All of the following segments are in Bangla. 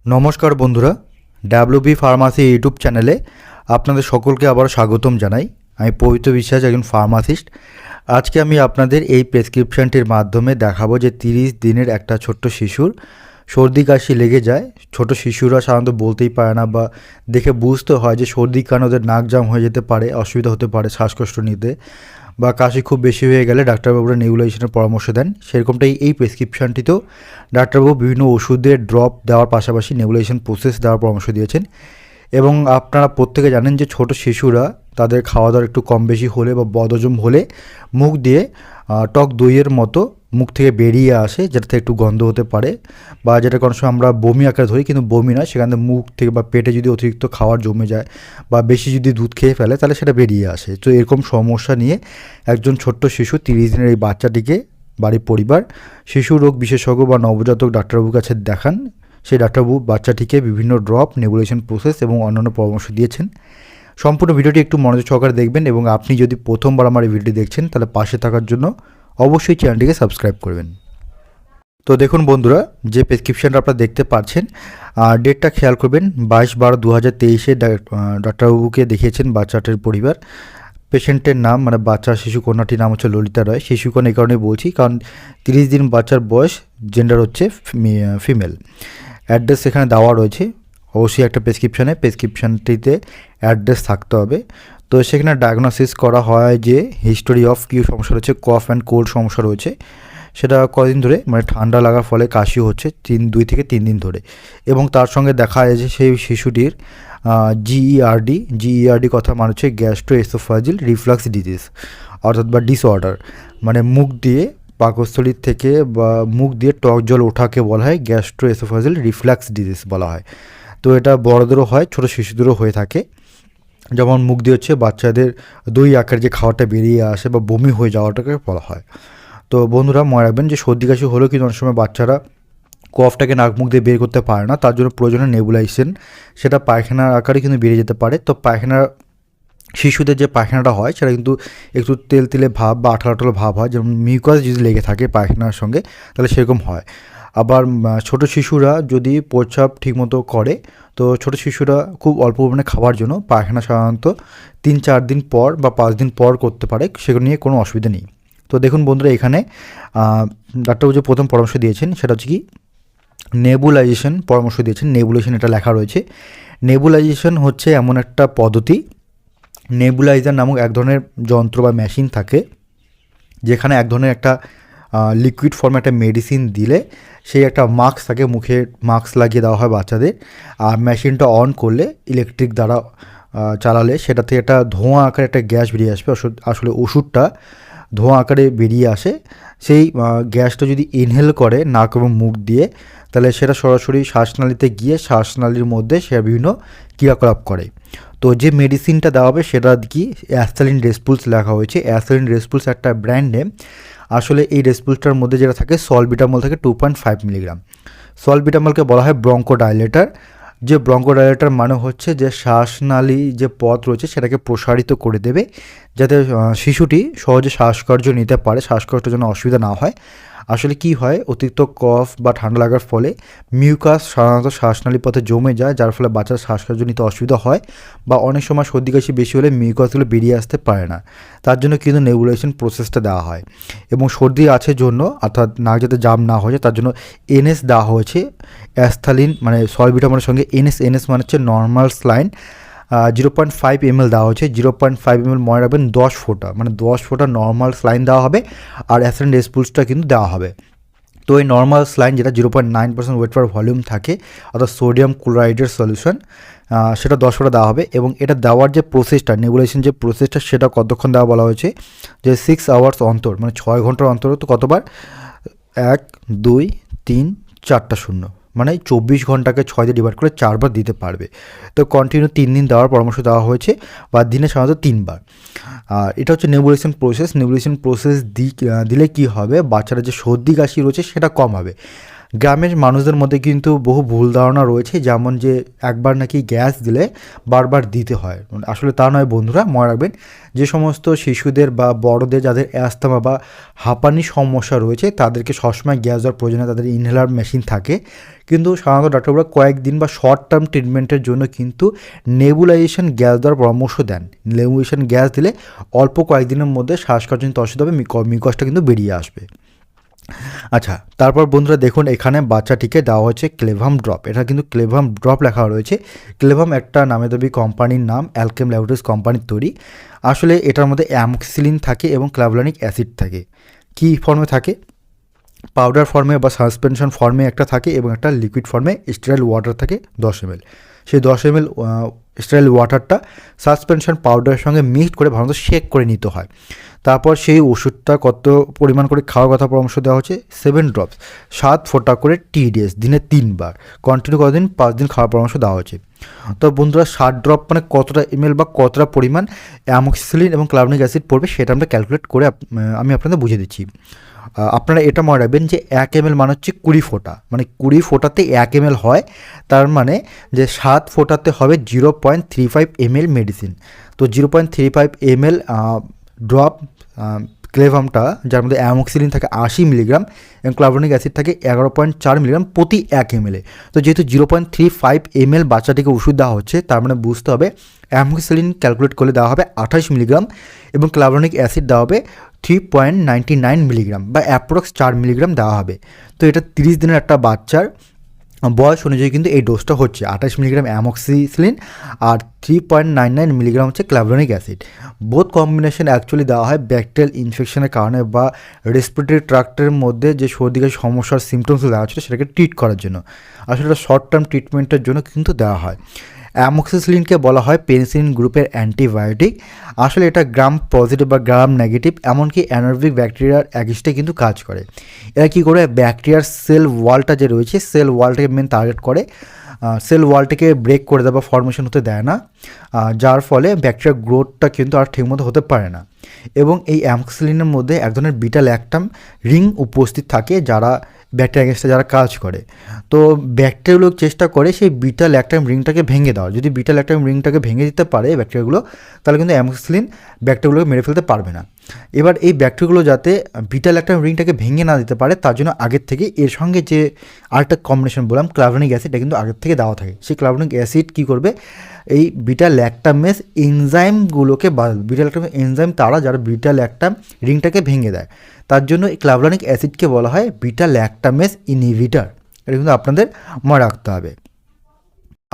নমস্কার বন্ধুরা, ডাব্লিউবি ফার্মাসি ইউটিউব চ্যানেলে আপনাদের সকলকে আবার স্বাগতম জানাই। আমি পবিত্র বিশ্বাস, একজন ফার্মাসিস্ট। আজকে আমি আপনাদের এই প্রেসক্রিপশনটির মাধ্যমে দেখাবো যে 30 দিনের একটা ছোট্ট শিশুর সর্দি কাশি লেগে যায়। ছোট শিশুরা সাধারণত বলতেই পারে না বা দেখে বুঝতে হয় যে সর্দি কারণে ওদের নাক জাম হয়ে যেতে পারে, অসুবিধা হতে পারে শ্বাসকষ্ট নিতে, বা কাশি খুব বেশি হয়ে গেলে ডাক্তারবাবুরা নেবুলাইজেশনের পরামর্শ দেন। সেরকমটাই এই প্রেসক্রিপশনটিতেও ডাক্তারবাবু বিভিন্ন ওষুধের ড্রপ দেওয়ার পাশাপাশি নেবুলাইজেশন প্রসেস দেওয়ার পরামর্শ দিয়েছেন। এবং আপনারা প্রত্যেকে জানেন যে ছোট শিশুরা তাদের খাওয়া দাওয়ার একটু কম বেশি হলে বা বদহজম হলে মুখ দিয়ে টক দইয়ের মতো মুখ থেকে বেরিয়ে আসে, যেটা থেকে একটু গন্ধ হতে পারে, বা যেটা কোনো সময় আমরা বমি আকারে ধরি, কিন্তু বমি নয়, সেখান থেকে মুখ থেকে বা পেটে যদি অতিরিক্ত খাবার জমে যায় বা বেশি যদি দুধ খেয়ে ফেলে তাহলে সেটা বেরিয়ে আসে। তো এরকম সমস্যা নিয়ে একজন ছোট্ট শিশু 30 দিনের এই বাচ্চাটিকে বাড়ির পরিবার শিশু রোগ বিশেষজ্ঞ বা নবজাতক ডাক্তারবাবুর কাছে দেখান। সেই ডাক্তারবাবু বাচ্চাটিকে বিভিন্ন ড্রপ, নেবুলাইজেশন প্রসেস এবং অন্যান্য পরামর্শ দিয়েছেন। সম্পূর্ণ ভিডিওটি একটু মনোযোগ সহকারে দেখবেন, এবং আপনি যদি প্রথমবার আমার এই ভিডিওটি দেখছেন তাহলে পাশে থাকার জন্য অবশ্যই চ্যানেলটিকে সাবস্ক্রাইব করবেন। তো দেখুন বন্ধুরা, যে প্রেসক্রিপশনটা আপনারা দেখতে পাচ্ছেন, ডেটটা খেয়াল করবেন, 22/12/2023-এ ডাক্তারবাবুকে দেখিয়েছেন বাচ্চাটির পরিবার। পেশেন্টের নাম মানে বাচ্চা শিশু কন্যাটির নাম হচ্ছে ললিতা রায়। শিশুকন্যা এই কারণে বলছি কারণ 30 দিন বাচ্চার বয়স, জেন্ডার হচ্ছে ফিমেল। অ্যাড্রেস এখানে দেওয়া রয়েছে, অবশ্যই একটা প্রেসক্রিপশনটিতে অ্যাড্রেস থাকতে হবে। তো সেখানে ডায়াগনোসিস করা হয় যে হিস্টোরি অফ কী সমস্যা রয়েছে, কফ অ্যান্ড কোল্ড সমস্যা রয়েছে, সেটা কদিন ধরে মানে ঠান্ডা লাগার ফলে কাশি হচ্ছে 2 থেকে 3 দিন ধরে। এবং তার সঙ্গে দেখা যায় যে সেই শিশুটির জিইআরডি কথা মানে হচ্ছে গ্যাস্ট্রোএসোফেজিয়াল রিফ্লাক্স ডিজিজ অর্থাৎ বা ডিসঅর্ডার, মানে মুখ দিয়ে পাকস্থলীর থেকে বা মুখ দিয়ে টক জল ওঠাকে বলা হয় গ্যাস্ট্রোএসোফেজিয়াল রিফ্লাক্স ডিজিজ বলা হয়। তো এটা বড়দেরও হয়, ছোটো শিশুদেরও হয়ে থাকে। যেমন মুখ দিয়ে হচ্ছে বাচ্চাদের দই আকারে যে খাওয়াটা বেরিয়ে আসে বা বমি হয়ে যাওয়াটাকে বলা হয়। তো বন্ধুরা মনে রাখবেন যে সর্দি কাশি হলেও কিন্তু অনেক সময় বাচ্চারা কফটাকে নাক মুখ দিয়ে বের করতে পারে না, তার জন্য প্রয়োজনীয় নেবুলাইজেশন, সেটা পায়খানার আকারে কিন্তু বেরিয়ে যেতে পারে। তো পায়খানার শিশুদের যে পায়খানাটা হয় সেটা কিন্তু একটু তেল ভাব বা আঠালো ভাব হয়, যেমন মিউকাস যদি লেগে থাকে পায়খানার সঙ্গে তাহলে সেরকম হয়। আবার ছোট শিশুরা যদি প্রস্রাব ঠিকমতো করে, তো ছোট শিশুরা খুব অল্প পরিমাণে খাবার জন্য পায়খানা সাধারণত 3-4 দিন পর বা 5 দিন পর করতে পারে, সেগুলো নিয়ে কোনো অসুবিধা নেই। তো দেখুন বন্ধুরা, এখানে ডাক্তারবাবু যে প্রথম পরামর্শ দিয়েছেন সেটা হচ্ছে কি নেবুলাইজেশন পরামর্শ দিয়েছেন। নেবুলাইজেশন এটা লেখা রয়েছে। নেবুলাইজেশন হচ্ছে এমন একটা পদ্ধতি, নেবুলাইজার নামক এক ধরনের যন্ত্র বা মেশিন থাকে, যেখানে এক ধরনের একটা লিকুইড ফর্মে একটা মেডিসিন দিলে সেই একটা মাস্ক থাকে, মুখে মাস্ক লাগিয়ে দেওয়া হয় বাচ্চাদের। আর মেশিনটা অন করলে ইলেকট্রিক দ্বারা চালালে সেটা থেকে একটা ধোঁয়া আকারে একটা গ্যাস বেরিয়ে আসবে। আসলে ওষুধটা ধোঁয়া আকারে বেরিয়ে আসে। সেই গ্যাসটা যদি ইনহেল করে নাক এবং মুখ দিয়ে, তাহলে সেটা সরাসরি শ্বাসনালীতে গিয়ে শ্বাসনালীর মধ্যে সে বিভিন্ন ক্রিয়াকলাপ করে। তো যে মেডিসিনটা দেওয়া হবে সেটা কি অ্যাস্থালিন রেসপুলস লেখা হয়েছে। অ্যাস্থালিন রেসপুলস একটা ব্র্যান্ড নেম। আসলে এই রেসপুলসটার মধ্যে যেটা থাকে সলবিটামল থাকে 2.5 মিলিগ্রাম। সলবিটামলকে বলা হয় ব্রঙ্কোডাইলেটর। যে ব্রঙ্কোডাইলেটর মানে হচ্ছে যে শ্বাসনালী যে পথ রয়েছে সেটাকে প্রসারিত করে দেবে, যাতে শিশুটি সহজে শ্বাসকার্য নিতে পারে, শ্বাসকষ্টের জন্য অসুবিধা না হয়। আসলে কি হয়, অতিরিক্ত কফ বা ঠান্ডা লাগার ফলে মিউকাস সাধারণত শ্বাসনালী পথে জমে যায়, যার ফলে বাচ্চার শ্বাসকার্য নিতে অসুবিধা হয়, বা অনেক সময় সর্দি কাশি বেশি হলে মিউকাসগুলো বেরিয়ে আসতে পারে না। তার জন্য কিন্তু নেবুলাইজেশন প্রসেসটা দেওয়া হয়। এবং সর্দি আছে জন্য, অর্থাৎ নাক যাতে জাম না হয়ে যায় তার জন্য এনএস দেওয়া হয়েছে। অ্যাস্থালিন মানে সলবিটামলের সঙ্গে এনএস মানে হচ্ছে নর্মাল স্যালাইন 0.5 ml দেওয়া হয়েছে। 0.5 ml মনে রাখবেন 10 ফোঁটা, মানে 10 ফোঁটা নর্মাল স্যালাইন দেওয়া হবে, আর অ্যাস্থালিন রেসপুলসটা কিন্তু দেওয়া হবে। তো এই নর্মাল স্যালাইন যেটা 0.9% ওয়েট পার ভলিউম থাকে, অর্থাৎ সোডিয়াম ক্লোরাইডের সলিউশন, সেটা 10 ফোঁটা দেওয়া হবে। এবং এটা দেওয়ার যে প্রসেসটা, নেবুলাইজেশন যে প্রসেসটা, সেটা কতক্ষণ দেওয়া বলা হয়েছে যে 6 আওয়ার্স অন্তর, মানে 6 ঘন্টার অন্তর। তো কতবার? 1 2 3 4টা শূন্য, মানে 24 ঘন্টাকে 6 দিয়ে ডিভাইড করে 4 বার দিতে পারবে। তো কন্টিনিউ 3 দিন দেওয়ার পরামর্শ দেওয়া হয়েছে, বা দিনে সাধারণত 3 বার। আর এটা হচ্ছে নেবুলাইজেশন প্রসেস। নেবুলাইজেশন প্রসেস দিলে কি হবে, বাচ্চারা যে সর্দি কাশি রয়েছে সেটা কম হবে। গ্রামের মানুষদের মধ্যে কিন্তু বহু ভুল ধারণা রয়েছে, যেমন যে একবার নাকি গ্যাস দিলে বারবার দিতে হয়। আসলে তা নয় বন্ধুরা, মনে রাখবেন যে সমস্ত শিশুদের বা বড়দের যাদের অ্যাস্তমা বা হাঁপানির সমস্যা রয়েছে তাদেরকে সবসময় গ্যাস দেওয়ার প্রয়োজন হয়, তাদের ইনহেলার মেশিন থাকে। কিন্তু সাধারণত ডাক্তাররা কয়েকদিন বা শর্ট টার্ম ট্রিটমেন্টের জন্য কিন্তু নেবুলাইজেশন গ্যাস দেওয়ার পরামর্শ দেন। নেবুলাইজেশন গ্যাস দিলে অল্প কয়েকদিনের মধ্যে শ্বাসকষ্টজনিত অসুবিধা হবে, মিকসটা কিন্তু বেরিয়ে আসবে। আচ্ছা, তারপর বন্ধুরা দেখুন এখানে বাচ্চাটিকে দেওয়া হচ্ছে ক্লেভাম ড্রপ। এটা কিন্তু ক্লেভাম ড্রপ লেখা রয়েছে। ক্লেভাম একটা নামেদাবি কোম্পানির নাম, অ্যালকেম ল্যাবরেটরিজ কোম্পানির তৈরি। আসলে এটার মধ্যে অ্যামোক্সিসিলিন থাকে এবং ক্লাভলানিক অ্যাসিড থাকে। কী ফর্মে থাকে? পাউডার ফর্মে বা সাসপেনশন ফর্মে একটা থাকে এবং একটা লিকুইড ফর্মে স্টেরাইল ওয়াটার থাকে 10 ml। সেই 10 ml স্টেরাইল ওয়াটারটা সাসপেনশন পাউডারের সঙ্গে মিক্সড করে ভালো শেক করে নিতে হয়। তারপর সেই ওষুধটা কত পরিমাণ করে খাওয়ার কথা পরামর্শ দেওয়া হচ্ছে 7 ড্রপস, 7 ফোঁটা করে TDS দিনে 3 বার, কন্টিনিউ কতদিন? 5 দিন খাওয়ার পরামর্শ দেওয়া হচ্ছে। তো বন্ধুরা 7 ড্রপ মানে কতটা ml বা কতটা পরিমাণ অ্যামোক্সিসিলিন এবং ক্লাভলানিক অ্যাসিড পড়বে সেটা আমরা ক্যালকুলেট করে আমি আপনাদের বুঝিয়ে দিচ্ছি। আপনারা এটা মনে রাখবেন যে 1 ml মানে হচ্ছে 20 ফোঁটা, মানে 20 ফোঁটাতে 1 ml হয়। তার মানে যে 7 ফোঁটাতে হবে 0.35 ml মেডিসিন। তো 0.35 ml ড্রপ ক্লেভামটা, যার মধ্যে অ্যামোক্সিলিন থাকে 80 মিলিগ্রাম এবং ক্লাভলানিক অ্যাসিড থাকে 11.4 মিলিগ্রাম প্রতি 1 ml। তো যেহেতু 0.35 ml বাচ্চাটিকে ওষুধ দেওয়া হচ্ছে, তার মানে বুঝতে হবে অ্যামোক্সিলিন ক্যালকুলেট করলে দেওয়া হবে 28 মিলিগ্রাম এবং ক্লাভলানিক অ্যাসিড দেওয়া হবে 3.99 মিলিগ্রাম বা অ্যাপ্রক্স 4 মিলিগ্রাম দেওয়া হবে। তো এটা 30 দিনের একটা বাচ্চার বয়স অনুযায়ী কিন্তু এই ডোজটা হচ্ছে 28 মিলিগ্রাম অ্যামোক্সিসিলিন আর 3.99 মিলিগ্রাম হচ্ছে ক্লাভলানিক অ্যাসিড। বোথ কম্বিনেশন অ্যাকচুয়ালি দেওয়া হয় ব্যাকটেরিয়াল ইনফেকশনের কারণে বা রেসপিরেটরি ট্র্যাক্টের মধ্যে যে সর্দি কাশির সমস্যার সিমটমস দেওয়া হচ্ছে সেটাকে ট্রিট করার জন্য। আসলে এটা শর্ট টার্ম ট্রিটমেন্টের জন্য কিন্তু দেওয়া হয়। অ্যামোক্সিসিলিনকে বলা হয় পেনিসিলিন গ্রুপের অ্যান্টিবায়োটিক। আসলে এটা গ্রাম পজিটিভ বা গ্রাম নেগেটিভ এমনকি অ্যানারোবিক ব্যাকটেরিয়ার অ্যাগেইনস্টে কিন্তু কাজ করে। এরা কী করে? ব্যাকটেরিয়ার সেল ওয়ালটা যে রয়েছে সেল ওয়ালটাকে মেন টার্গেট করে, সেল ওয়ালটাকে ব্রেক করে দেয় বা ফর্মেশন হতে দেয় না, যার ফলে ব্যাকটেরিয়ার গ্রোথটা কিন্তু আর ঠিকমতো হতে পারে না। এবং এই অ্যামোক্সিসিলিনের মধ্যে এক ধরনের বিটা ল্যাকটাম রিং উপস্থিত থাকে যারা ব্যাকটেরিয়া এগেনস্টে যারা কাজ করে। তো ব্যাকটেরিয়াগুলো চেষ্টা করে সেই বিটা ল্যাকটাম রিংটাকে ভেঙে দেওয়ার। যদি বিটা ল্যাকটাম রিংটাকে ভেঙে দিতে পারে ব্যাকটেরিয়াগুলো, তাহলে কিন্তু অ্যামোক্সিসিলিন ব্যাকটেরিয়াগুলোকে মেরে ফেলতে পারবে না। এবার এই ব্যাকটেরিয়াগুলো যাতে বিটা ল্যাকটাম রিংটাকে ভেঙে না দিতে পারে তার জন্য আগের থেকে এর সঙ্গে যে আরেকটা কম্বিনেশন বললাম ক্লাভলানিক অ্যাসিডটা কিন্তু আগের থেকে দেওয়া থাকে। সেই ক্লাভলানিক অ্যাসিড কী করবে? এই বিটা ল্যাকটামেস এনজাইমগুলোকে বিটা ল্যাকটামেস এনজাইম তারা যারা বিটা ল্যাকটাম রিংটাকে ভেঙে দেয়, তার জন্য এই ক্লাভলানিক অ্যাসিডকে বলা হয় বিটা ল্যাকটামেস ইনহিবিটর। এটা কিন্তু আপনাদের মনে রাখতে হবে।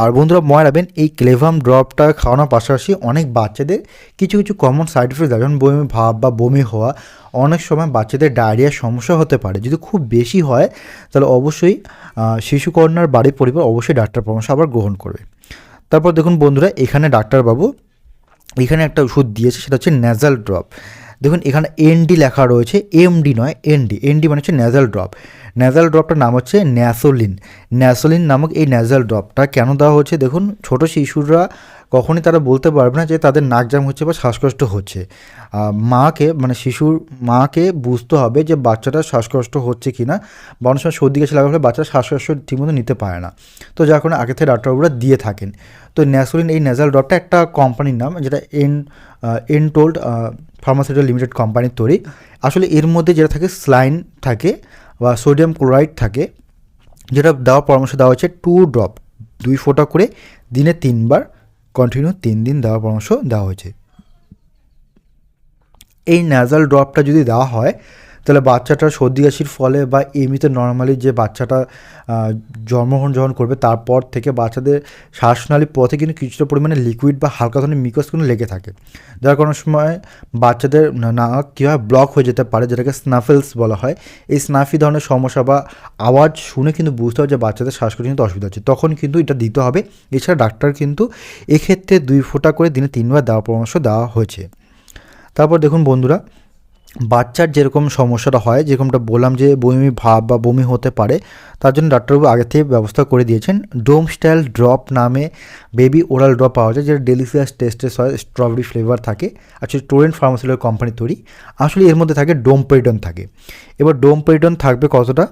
আর বন্ধুরা মনে রাখবেন এই ক্লেভাম ড্রপটা খাওয়ানোর পাশাপাশি অনেক বাচ্চাদের কিছু কিছু কমন সাইড এফেক্ট যেমন বমি ভাব বা বমি হওয়া, অনেক সময় বাচ্চাদের ডায়রিয়ার সমস্যা হতে পারে। যদি খুব বেশি হয় তাহলে অবশ্যই শিশু কর্নার বাড়ির পরিবার অবশ্যই ডাক্তার পরামর্শ আবার গ্রহণ করবে। তারপর দেখুন বন্ধুরা এখানে ডাক্তারবাবু এখানে একটা ওষুধ দিয়েছে, সেটা হচ্ছে ন্যাজাল ড্রপ। দেখুন এখানে এনডি লেখা রয়েছে, এমডি নয় এনডি। এনডি মানে হচ্ছে ন্যাজাল ড্রপ। ন্যাজাল ড্রপটার নাম হচ্ছে ন্যাসোলিন। ন্যাসোলিন নামক এই ন্যাজাল ড্রপটা কেন দেওয়া হচ্ছে? দেখুন ছোটো শিশুরা কখনই তারা বলতে পারবে না যে তাদের নাক জাম হচ্ছে বা শ্বাসকষ্ট হচ্ছে। মাকে মানে শিশুর মাকে বুঝতে হবে যে বাচ্চাটার শ্বাসকষ্ট হচ্ছে কি না, বা অনেক সময় সর্দি কাশি লাগা হলে বাচ্চারা শ্বাসকষ্ট ঠিকমতো নিতে পারে না, তো যার কারণে আগে থেকে ডাক্তারবাবুরা দিয়ে থাকেন। তো ন্যাসোলিন এই ন্যাজাল ড্রপটা একটা কোম্পানির নাম, যেটা এনটোল্ড ফার্মাসিউটিক্যাল লিমিটেড কোম্পানির তৈরি। আসলে এর মধ্যে যেটা থাকে স্লাইন থাকে বা সোডিয়াম ক্লোরাইড থাকে, যেটা দেওয়ার পরামর্শ দেওয়া হচ্ছে 2 ড্রপ 2 ফোঁটা করে দিনে 3 বার, কন্টিনিউ 3 দিন দেওয়ার পরামর্শ দেওয়া হয়েছে। এই ন্যাজাল ড্রপটা যদি দেওয়া হয় তাহলে বাচ্চাটার সর্দি কাশির ফলে বা এমনিতে নর্মালি যে বাচ্চাটা জন্মগ্রহণ করবে তারপর থেকে বাচ্চাদের শ্বাসনালীর পথে কিন্তু কিছুটা পরিমাণে লিকুইড বা হালকা ধরনের মিকস কিন্তু লেগে থাকে, যার কোনো সময় বাচ্চাদের নাক কী হয় ব্লক হয়ে যেতে পারে, যেটাকে স্নাফেলস বলা হয়। এই স্নাফি ধরনের সমস্যা বা আওয়াজ শুনে কিন্তু বুঝতে হবে যে বাচ্চাদের শ্বাসকষ্ট কিন্তু অসুবিধা হচ্ছে, তখন কিন্তু এটা দিতে হবে। এছাড়া ডাক্তার কিন্তু এক্ষেত্রে 2 ফোঁটা করে দিনে 3 বার দেওয়ার পরামর্শ দেওয়া হয়েছে। তারপর দেখুন বন্ধুরা বাচ্চার যেরকম সমস্যাটা হয়, যেরকমটা বললাম যে বমি ভাব বা বমি হতে পারে, তার জন্য ডাক্তারবাবু আগে থেকে ব্যবস্থা করে দিয়েছেন। ডোম স্টাইল ড্রপ নামে বেবি ওরাল ড্রপ পাওয়া যায়, যেটা ডেলিসিয়াস টেস্টেস হয়, স্ট্রবেরি ফ্লেভার থাকে। আসলে টোরেন্ট ফার্মাসিউটিক্যাল কোম্পানি তৈরি। আসলে এর মধ্যে থাকে ডোমপেরিডন থাকে। এবার ডোমপেরিডন থাকবে কতটা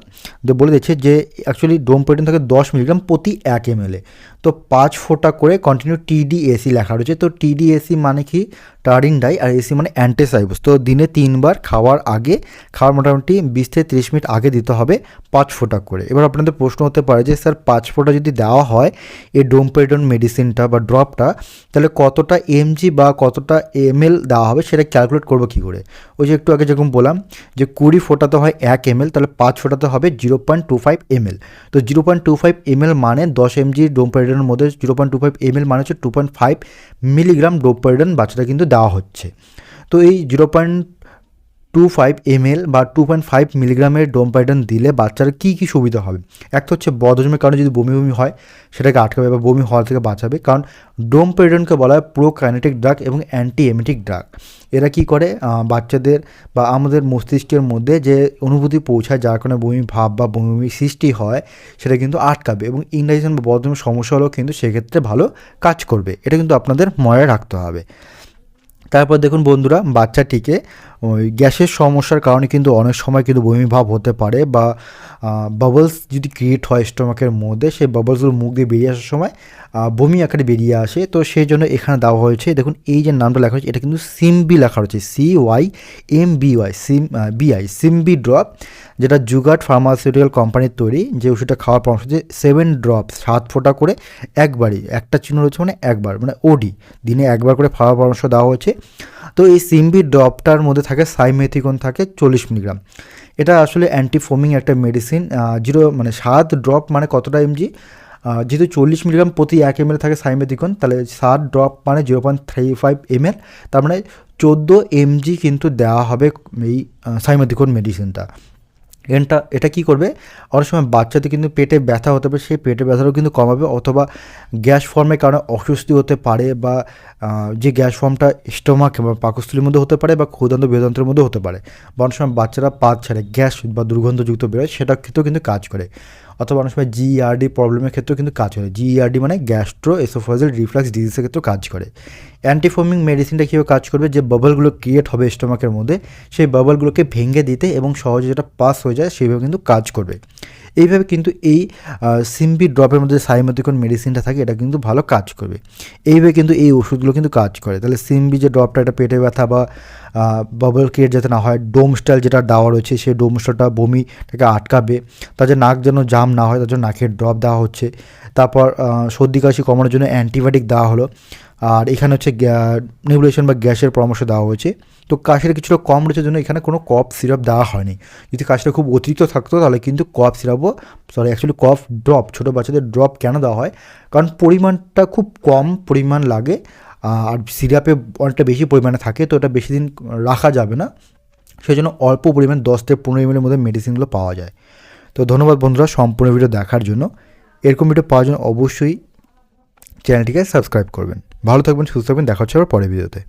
বলে দিচ্ছে যে অ্যাকচুয়ালি ডোমপেরিডন থাকে 10 মিলিগ্রাম প্রতি 1 ml। তো 5 ফোঁটা করে কন্টিনিউ TDAC লেখা রয়েছে। তো TDAC মানে কি, টারিন ডাই, আর এসি মানে অ্যান্টিসাইবুস। তো দিনে 3 বার খাওয়ার আগে, খাওয়ার মোটামুটি 20 থেকে 30 মিনিট আগে দিতে হবে 5 ফোঁটা করে। এবার আপনাদের প্রশ্ন হতে পারে যে স্যার 5 ফোঁটা যদি দেওয়া হয় এই ডোমপেরিডন মেডিসিনটা বা ড্রপটা, তাহলে কতটা mg বা কতটা ml দেওয়া হবে সেটা ক্যালকুলেট করবো কী করে? ওই যে একটু আগে যেরকম বললাম যে 20 ফোঁটাতে হয় 1 ml, তাহলে 5 ফোঁটাতে হবে 0.25 ml। তো 0.25 ml মানে 10 mg ডোমপেরিডনের মধ্যে 0.25 ml মানে হচ্ছে 2.5 মিলিগ্রাম ডোমপেরিডন বাচ্চাটা কিন্তু দেওয়া হচ্ছে। তো এই 0.25 ml বা 2.5 মিলিগ্রামের ডোমপেরিডন দিলে বাচ্চার কী কী সুবিধা হবে? একটা হচ্ছে বদহজমের কারণে যদি বমি বমি হয় সেটাকে আটকাবে বা বমি হওয়া থেকে বাঁচাবে, কারণ ডোমপেরিডনকে বলা হয় প্রোকাইনেটিক ড্রাগ এবং অ্যান্টি এমেটিক ড্রাগ। এরা কী করে, বাচ্চাদের বা আমাদের মস্তিষ্কের মধ্যে যে অনুভূতি পৌঁছায় যার কারণে বমি ভাব বা বমি বমি সৃষ্টি হয় সেটা কিন্তু আটকাবে, এবং ইনডাইজেশন বা বদহজমের সমস্যা হলেও কিন্তু সেক্ষেত্রে ভালো কাজ করবে। এটা কিন্তু আপনাদের মনে রাখতে হবে। তারপর দেখুন বন্ধুরা, বাচ্চাটিকে ওই গ্যাসের সমস্যার কারণে কিন্তু অনেক সময় কিন্তু বমি ভাব হতে পারে, বা বাবলস যদি ক্রিয়েট হয় স্টোমাকের মধ্যে, সেই বাবলসগুলো মুখ দিয়ে বেরিয়ে আসার সময় বমি আকারে বেরিয়ে আসে। তো সেই জন্য এখানে দেওয়া হয়েছে, দেখুন এই যে নামটা লেখা হয়েছে এটা কিন্তু সিমবি লেখা হচ্ছে, CYMBY সিমবি ড্রপ, যেটা জুগার্ট ফার্মাসিউটিক্যাল কোম্পানির তৈরি। যে ওষুধটা খাওয়ার পরামর্শ হচ্ছে 7 ড্রপস 7 ফোঁটা করে একবারই, একটা চিহ্ন রয়েছে মানে একবার, মানে ওডি, দিনে একবার করে খাওয়ার পরামর্শ দেওয়া হয়েছে। তো এই সিমবি ড্রপটার মধ্যে থাকে সাইমেথিকন থাকে 40 মিলিগ্রাম। এটা আসলে অ্যান্টিফোমিং একটা মেডিসিন। 7 ড্রপ মানে কতটা এমজি, যেহেতু 40 মিলিগ্রাম প্রতি 1 ml থাকে সাইমেথিকন, তাহলে 7 ড্রপ মানে 0.35 ml, তার মানে 14 mg কিন্তু দেওয়া হবে এই সাইমেথিকন মেডিসিনটা। এটা কী করবে, অনেক সময় বাচ্চাদের কিন্তু পেটে ব্যথা হতে পারে, সেই পেটে ব্যথাটাও কিন্তু কমাবে, অথবা গ্যাস ফর্মের কারণে অস্বস্তি হতে পারে, বা যে গ্যাস ফর্মটা স্টোমাক বা পাকস্থলীর মধ্যে হতে পারে, বা ক্ষুদান্ত বেদান্তের মধ্যে হতে পারে, বা অনেক সময় বাচ্চারা পাত ছাড়ে গ্যাস বা দুর্গন্ধযুক্ত বেরোয়, সেটার ক্ষেত্রেও কিন্তু কাজ করে। অথবা অনেক সময় GERD প্রবলেমের ক্ষেত্রেও কিন্তু কাজ করে। GERD মানে গ্যাস্ট্রো এসোফেজিয়াল রিফ্লাক্স ডিজিজের ক্ষেত্রেও কাজ করে। অ্যান্টিফোমিং মেডিসিনটা কীভাবে কাজ করবে, যে বাবলগুলো ক্রিয়েট হবে স্টোমাকের মধ্যে, সেই বাবলগুলোকে ভেঙে দিতে এবং সহজে যেটা পাস হয়ে যায় সেইভাবে কিন্তু কাজ করবে। এইভাবে কিন্তু এই সিমবি ড্রপের মধ্যে সাইমেথিকন মেডিসিনটা থাকে, এটা কিন্তু ভালো কাজ করবে। এইভাবে কিন্তু এই ওষুধগুলো কিন্তু কাজ করে। তাহলে সিমবি যে ড্রপটা, এটা পেটে ব্যথা বা বাবল ক্রিয়েট যাতে না হয়, ডোম স্টাইল যেটা দেওয়া রয়েছে সেই ডোম স্টাইলটা বমিটাকে আটকাবে, তার যে নাক যেন জাম না হয় তার জন্য নাকের ড্রপ দেওয়া হচ্ছে। তারপর সর্দি কাশি কমানোর জন্য অ্যান্টিবায়োটিক দেওয়া হলো। আর এখানে হচ্ছে নেবুলেশন বা গ্যাসের পরামর্শ দেওয়া হয়েছে। তো কাশিটা কিছুটা কম রয়েছে জন্য এখানে কোনো কফ সিরাপ দেওয়া হয়নি। যদি কাশিটা খুব অতিরিক্ত থাকতো তাহলে কিন্তু কফ সিরাপও, অ্যাকচুয়ালি কফ ড্রপ, ছোটো বাচ্চাদের ড্রপ কেন দেওয়া হয়, কারণ পরিমাণটা খুব কম পরিমাণ লাগে, আর সিরাপে অনেকটা বেশি পরিমাণে থাকে, তো এটা বেশি দিন রাখা যাবে না, সেই জন্য অল্প পরিমাণ 10 থেকে 15 ml মধ্যে মেডিসিনগুলো পাওয়া যায়। তো ধন্যবাদ বন্ধুরা সম্পূর্ণ ভিডিও দেখার জন্য। এরকম ভিডিও পাওয়ার জন্য অবশ্যই চ্যানেলটিকে সাবস্ক্রাইব করবেন। ভালো থাকবেন, সুস্থ থাকবেন, দেখা হচ্ছে আবার পরের ভিডিওতে।